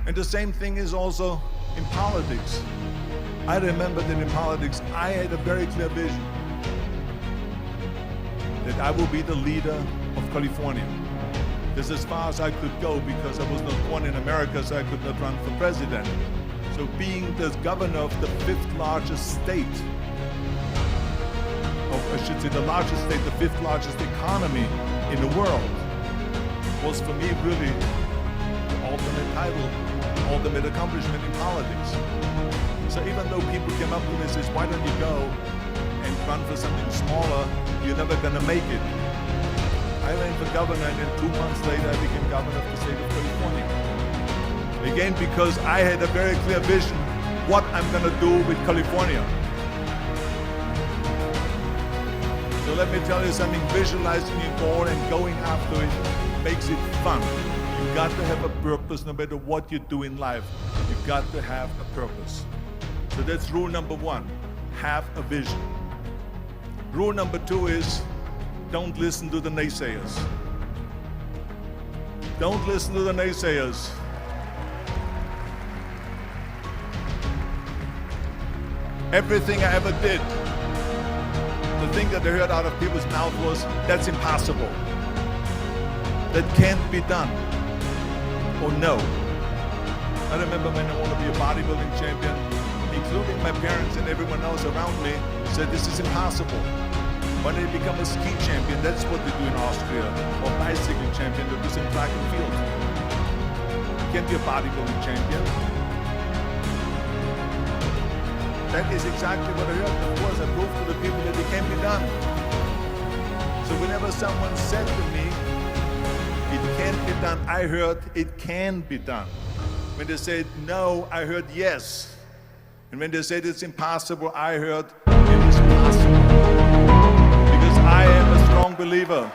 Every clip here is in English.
And the same thing is also in politics. I remember that in politics, I had a very clear vision that I will be the leader of California. This is as far as I could go because I was not born in America, so I could not run for president. So being the governor of the 5th largest state, I should say the largest state, the 5th largest economy in the world, was for me really the ultimate title, ultimate accomplishment in politics. So even though people came up to me and says, why don't you go and run for something smaller, you're never gonna make it. I ran for governor, and then 2 months later I became governor of the state of California. Again, because I had a very clear vision what I'm gonna do with California. So let me tell you something, visualizing your goal and going after it makes it fun. You got to have a purpose no matter what you do in life. You got to have a purpose. So that's rule number 1, have a vision. Rule number 2 is, don't listen to the naysayers. Don't listen to the naysayers. Everything I ever did, the thing that I heard out of people's mouth was, that's impossible. That can't be done. Or no. I remember when I wanted to be a bodybuilding champion, including my parents and everyone else around me, said this is impossible. When they become a ski champion, that's what they do in Austria, or bicycle champion, they do some track and field. You can't be a bodybuilding champion. That is exactly what I heard. Of course, I proved to the people that it can be done. So whenever someone said to me, it can't be done, I heard it can be done. When they said no, I heard yes. And when they said it's impossible, I heard it is possible. Because I am a strong believer.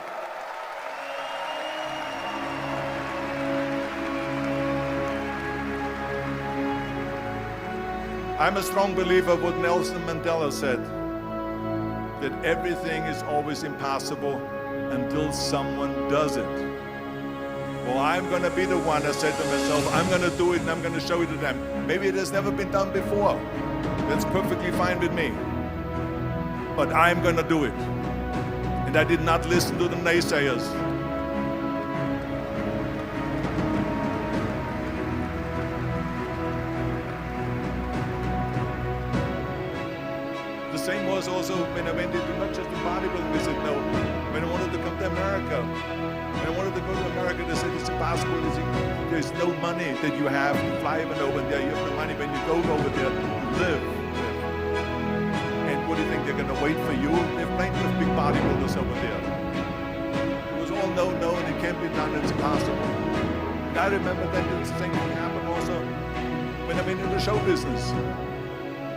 I'm a strong believer what Nelson Mandela said, that everything is always impossible until someone does it. Well, I'm going to be the one that said to myself, I'm going to do it and I'm going to show it to them. Maybe it has never been done before. That's perfectly fine with me. But I'm going to do it. And I did not listen to the naysayers. The same was also when I went into not just the bodybuilding visit, no, when I wanted to come to America. When I wanted to go to America, they said it's impossible. There's no money that you have to fly even over there. You have no money when you go over there to live. And what do you think, they're going to wait for you? They have plenty of big bodybuilders over there. It was all no, and it can't be done, it's impossible. And I remember that the same thing happened also when I went into the show business.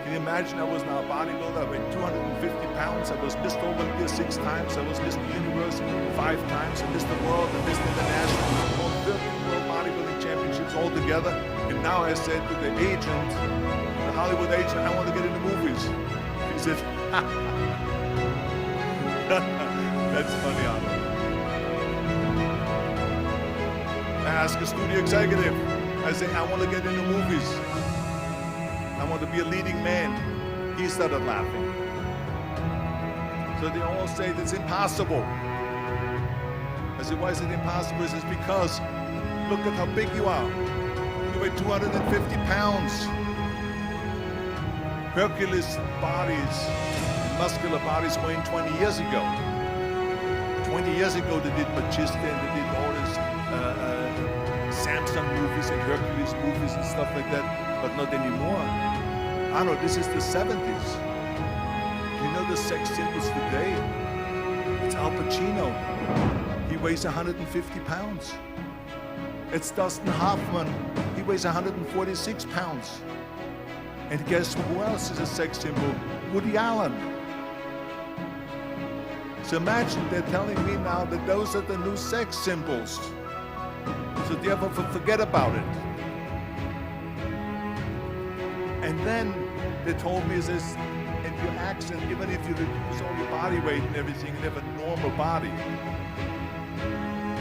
Can you imagine, I was now a bodybuilder, I weighed 250 pounds, I was Mr. Olympia 6 times, I was Mr. Universe 5 times, and Mr. World and Mr. International, all 13 World Bodybuilding Championships all together. And now I said to the agent, the Hollywood agent, I want to get into movies. He said, that's funny, Arnold. I asked a studio executive, I said, I want to get into movies. I want to be a leading man. He started laughing. So they all say it's impossible. I said, why is it impossible? He says, because look at how big you are. You weigh 250 pounds. Hercules bodies, muscular bodies weighing 20 years ago. 20 years ago they did Machista and they did all this Samson movies and Hercules movies and stuff like that, but not anymore. Arnold, this is the 70s. You know the sex symbols today? It's Al Pacino. He weighs 150 pounds. It's Dustin Hoffman. He weighs 146 pounds. And guess who else is a sex symbol? Woody Allen. So imagine they're telling me now that those are the new sex symbols. So therefore forget about it. And then they told me, this, and your accent, even if you reduce all your body weight and everything and have a normal body,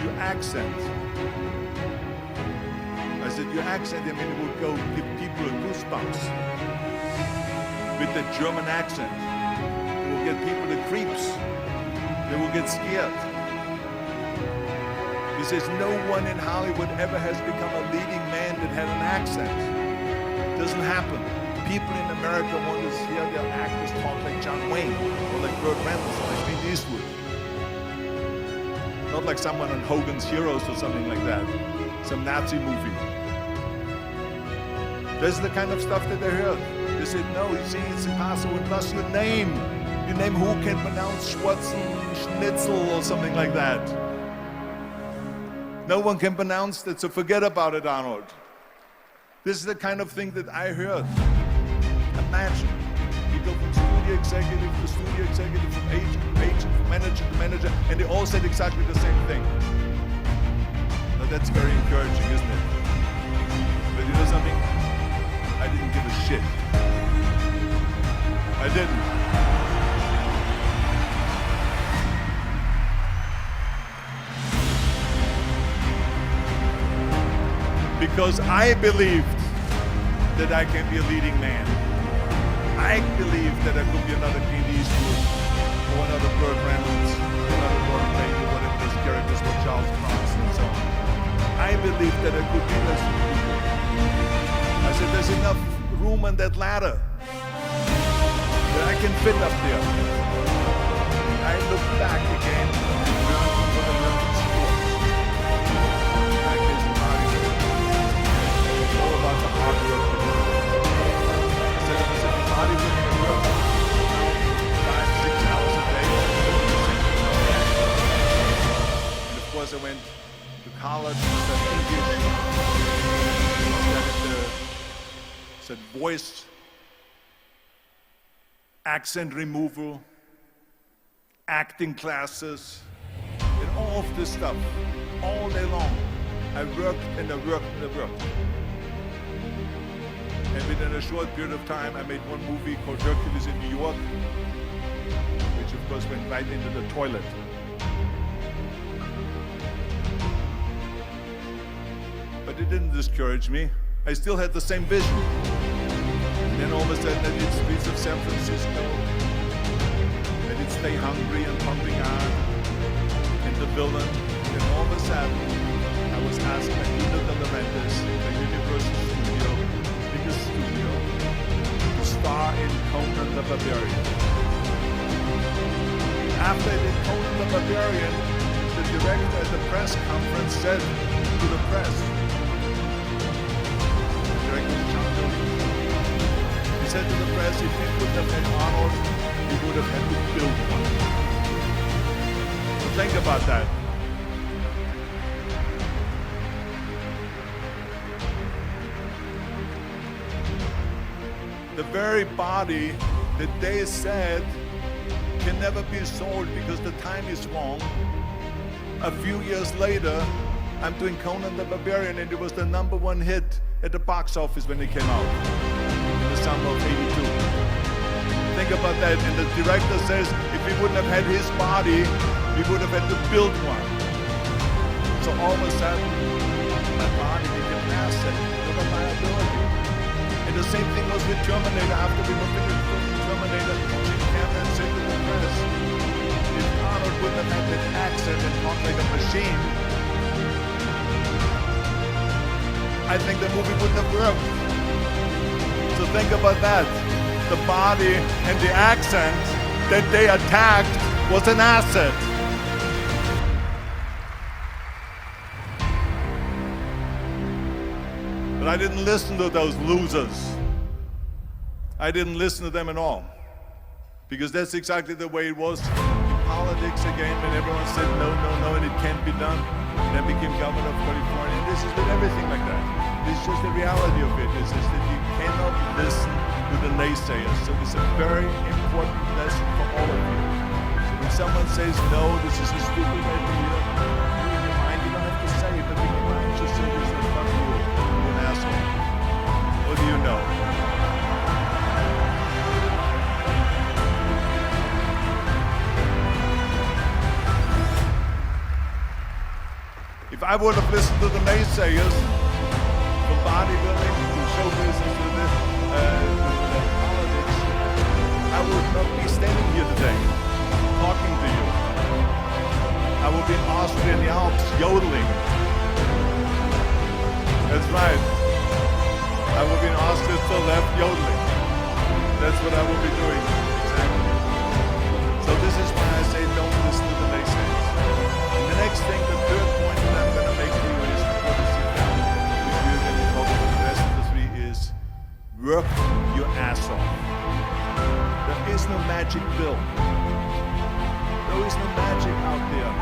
your accent. I I said, your accent, I mean, it would go give people goosebumps. With the German accent, it will get people the creeps. They will get scared. He says, no one in Hollywood ever has become a leading man that had an accent. It doesn't happen. People in America want to hear their actors talk like John Wayne, or like Burt Reynolds, or like Clint Eastwood. Not like someone on Hogan's Heroes or something like that. Some Nazi movie. This is the kind of stuff that they heard. They said, no, you see, it's impossible. Plus your name. Your name, who can pronounce Schwarzenegger or something like that? No one can pronounce that, so forget about it, Arnold. This is the kind of thing that I heard. Imagine. You go from studio executive to studio executive, from agent to agent, from manager to manager, and they all said exactly the same thing. Now that's very encouraging, isn't it? But you know something? I didn't give a shit. I didn't. Because I believed that I can be a leading man. I believed that I could be another Clint Eastwood, or another Burt Reynolds, another Gordon Baker, whatever those characters were, Charles Bronson and so on. I believed that I could be those people. I said, there's enough room on that ladder that I can fit up there. I looked back again and learned what I learned in sports. Like this bodybuilding. It's all about the hard work to do. I said, bodybuilding and work 5-6 hours a day. And of course I went to college, studied English, studied voice, accent removal, acting classes, and all of this stuff, all day long. I worked and I worked and I worked. And within a short period of time, I made one movie called Hercules in New York, which of course went right into the toilet. But it didn't discourage me. I still had the same vision. And then all of a sudden I did Streets of San Francisco. I did Stay Hungry and Pumping On and The Villain. And all of a sudden I was asked by Nino De Laurentiis, the Universal Studio, biggest studio, to star in Conan the Barbarian. After I did Conan the Barbarian, the director at the press conference said to the press, he said to the press, if he wouldn't have had Arnold, he would have had to build one. So think about that. The very body that they said can never be sold because the time is wrong. A few years later, I'm doing Conan the Barbarian, and it was the #1 hit at the box office when it came out in the summer of '82. Think about that. And the director says if he wouldn't have had his body, he would have had to build one. So all of a sudden, my body became an asset, not a liability. And the same thing was with Terminator. After we were finished filming Terminator, Jim Cameron said to the press, if Arnold wouldn't have had that accent and talked like a machine, I think the movie wouldn't have worked. So think about that. The body and the accent that they attacked was an asset. But I didn't listen to those losers. I didn't listen to them at all. Because that's exactly the way it was in politics again, when everyone said no, no, no, and it can't be done. And I became governor of California. And this is with everything like that. This is just the reality of it. It's just that you cannot listen to the naysayers. So it's a very important lesson for all of you. So when someone says, no, this is a stupid idea, you in your mind, you don't have to say it, but in your mind, just say this is fuck you, you're an asshole. What do you know? If I would have listened to the naysayers, from bodybuilding to show business to the politics, I would not be standing here today talking to you. I would be in Austria in the Alps yodeling. That's right. I would be in Austria to the left yodeling. That's what I will be doing. Exactly. So this is why I say don't listen to the naysayers. And the next thing, the third point that I'm going to make to you is, before we sit down, which we're going to talk about the rest of the three, is work your ass off. There is no magic pill. There is no magic out there.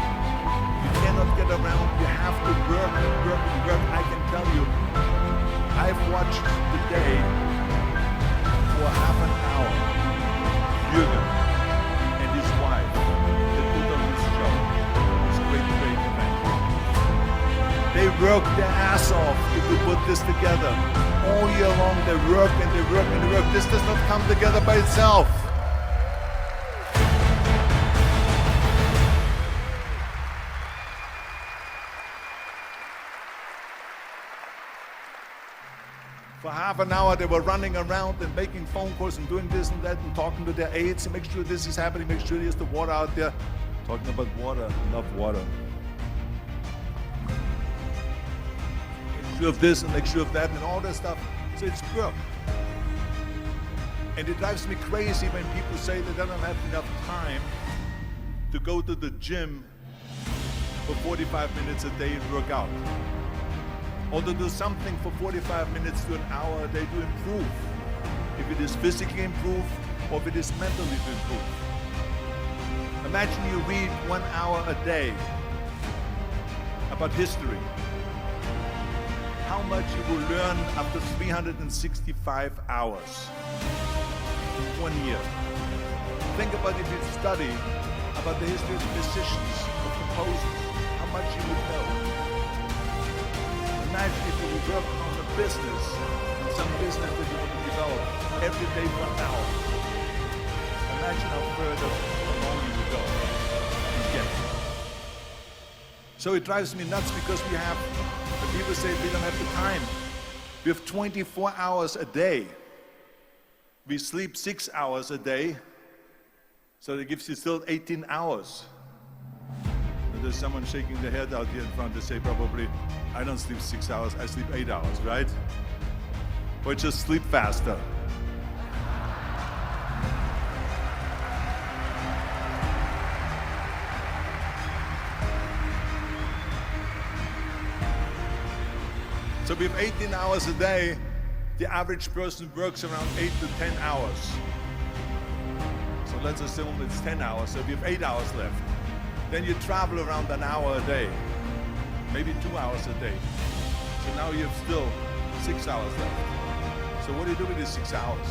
You cannot get around. You have to work and work and work. I can tell you, I've watched the day for half an hour. Jürgen and his wife, they put on this show. This great event. They work their ass off to put this together. All year long they work and they work and they work. This does not come together by itself. For half an hour they were running around and making phone calls and doing this and that and talking to their aides and make sure this is happening, make sure there's the water out there. Talking about water, love water. Make sure of this and make sure of that and all that stuff. So it's work. And it drives me crazy when people say they don't have enough time to go to the gym for 45 minutes a day and work out. Or to do something for 45 minutes to an hour a day to improve. If it is physically improve or if it is mentally to improve. Imagine you read 1 hour a day about history. How much you will learn after 365 hours in 1 year. Think about if you study about the history of musicians, of composers, how much you would know. Imagine if you would work on a business, some business that you want to develop every day for an hour. Imagine how further along you would go and get. So it drives me nuts because we have, when people say we don't have the time, we have 24 hours a day. We sleep 6 hours a day, so that gives you still 18 hours. There's someone shaking their head out here in front. They say probably, I don't sleep 6 hours, I sleep 8 hours, right? Or just sleep faster. So we have 18 hours a day. The average person works around 8 to 10 hours. So let's assume it's 10 hours, so we have 8 hours left. Then you travel around an hour a day, maybe 2 hours a day. So now you have still 6 hours left. So what do you do with these 6 hours?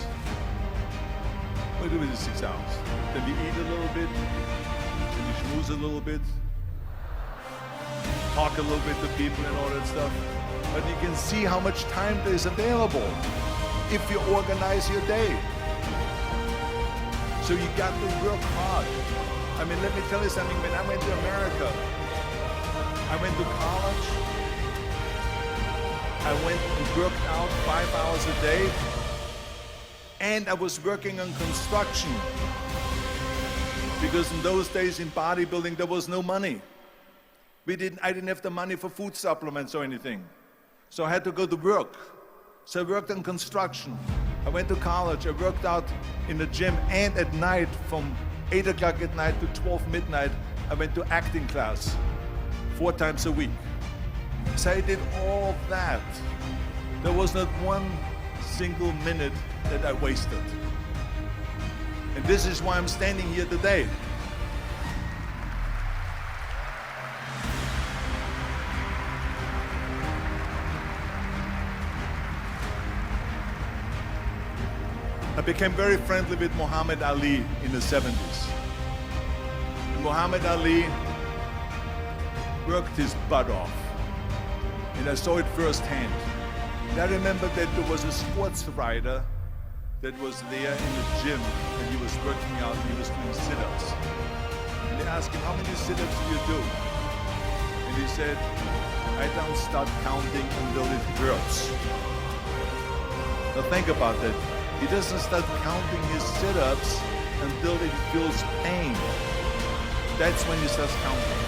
What do you do with these 6 hours? Then you eat a little bit, then you schmooze a little bit, talk a little bit to people and all that stuff. But you can see how much time there is available if you organize your day. So you got to work hard. I mean, let me tell you something. When I went to America, I went to college. I went and worked out 5 hours a day. And I was working on construction. Because in those days in bodybuilding, there was no money. I didn't have the money for food supplements or anything. So I had to go to work. So I worked on construction. I went to college. I worked out in the gym. And at night from 8 o'clock at night to 12 midnight, I went to acting class 4 times a week. So I did all of that. There was not one single minute that I wasted. And this is why I'm standing here today. I became very friendly with Muhammad Ali in the 70s. And Muhammad Ali worked his butt off. And I saw it firsthand. And I remember that there was a sports writer that was there in the gym and he was working out and he was doing sit-ups. And they asked him, how many sit-ups do you do? And he said, I don't start counting until it hurts. Now think about that. He doesn't start counting his sit-ups until it feels pain. That's when he starts counting.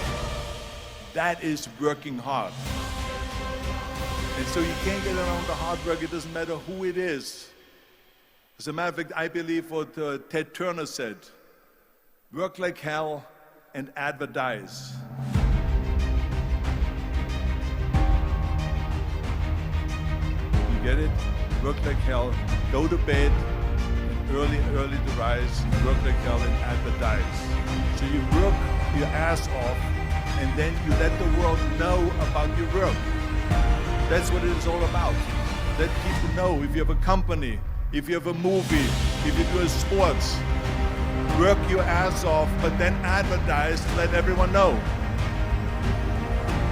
That is working hard. And so you can't get around the hard work. It doesn't matter who it is. As a matter of fact, I believe what Ted Turner said. Work like hell and advertise. You get it? Work like hell, go to bed, and early to rise, work like hell and advertise. So you work your ass off, and then you let the world know about your work. That's what it is all about. Let people know. If you have a company, if you have a movie, if you do sports, work your ass off, but then advertise, let everyone know.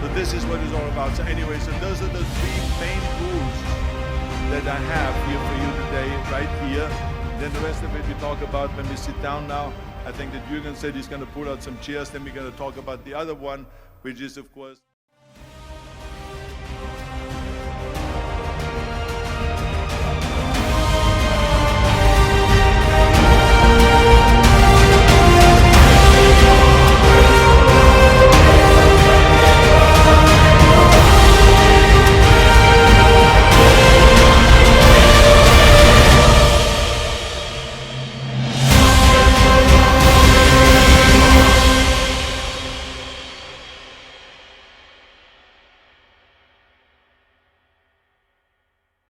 So this is what it's all about. So anyway, so those are the three main rules that I have here for you today, right here. Then the rest of it we talk about when we sit down now. I think that Jürgen said he's going to pull out some chairs, then we're going to talk about the other one, which is, of course...